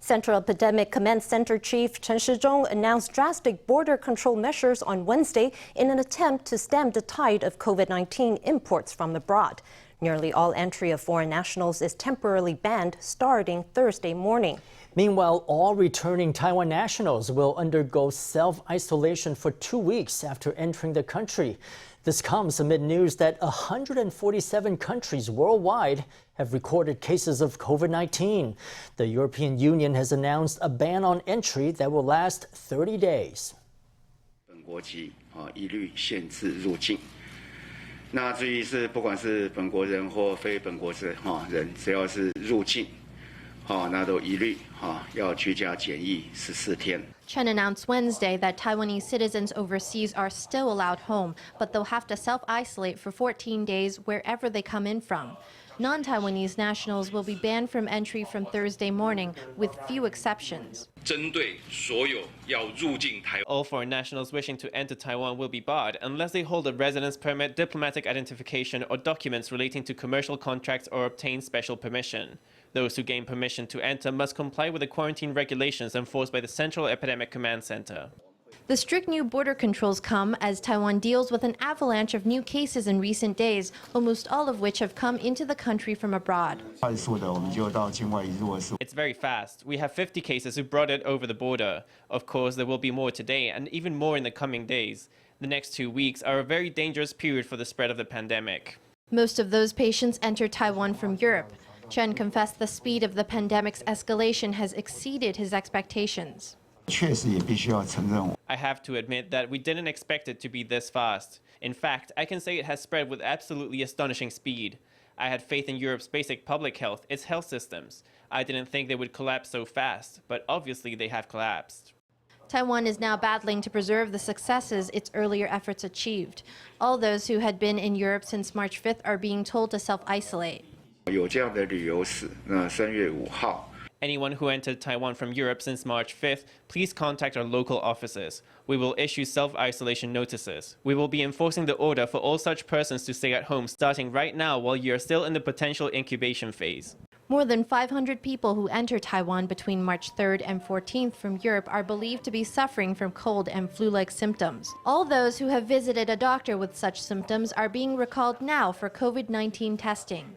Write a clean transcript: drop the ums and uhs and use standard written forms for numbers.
Central Epidemic Command Center Chief Chen Shih-chung announced drastic border control measures on Wednesday in an attempt to stem the tide of COVID-19 imports from abroad. Nearly all entry of foreign nationals is temporarily banned starting Thursday morning. Meanwhile, all returning Taiwan nationals will undergo self-isolation for 2 weeks after entering the country. This comes amid news that 147 countries worldwide have recorded cases of COVID-19. The European Union has announced a ban on entry that will last 30 days. 本国籍一律限制入境。那至于是不管是本国人或非本国人，只要是入境，那都一律要居家检疫14天。 Chen announced Wednesday that Taiwanese citizens overseas are still allowed home, but they'll have to self-isolate for 14 days wherever they come in from. Non-Taiwanese nationals will be banned from entry from Thursday morning, with few exceptions. All foreign nationals wishing to enter Taiwan will be barred unless they hold a residence permit, diplomatic identification, or documents relating to commercial contracts or obtain special permission. Those who gain permission to enter must comply with the quarantine regulations enforced by the Central Epidemic Command Center. The strict new border controls come as Taiwan deals with an avalanche of new cases in recent days, almost all of which have come into the country from abroad. It's very fast. We have 50 cases who brought it over the border. Of course, there will be more today and even more in the coming days. The next 2 weeks are a very dangerous period for the spread of the pandemic. Most of those patients enter Taiwan from Europe. Chen confessed the speed of the pandemic's escalation has exceeded his expectations. I have to admit that we didn't expect it to be this fast. In fact, I can say it has spread with absolutely astonishing speed. I had faith in Europe's basic public health, its health systems. I didn't think they would collapse so fast, but obviously they have collapsed. Taiwan is now battling to preserve the successes its earlier efforts achieved. All those who had been in Europe since March 5th are being told to self-isolate. 有这样的旅游史，那3月5号。 Anyone who entered Taiwan from Europe since March 5th, please contact our local offices. We will issue self-isolation notices. We will be enforcing the order for all such persons to stay at home starting right now while you are still in the potential incubation phase. More than 500 people who enter Taiwan between March 3rd and 14th from Europe are believed to be suffering from cold and flu-like symptoms. All those who have visited a doctor with such symptoms are being recalled now for COVID-19 testing.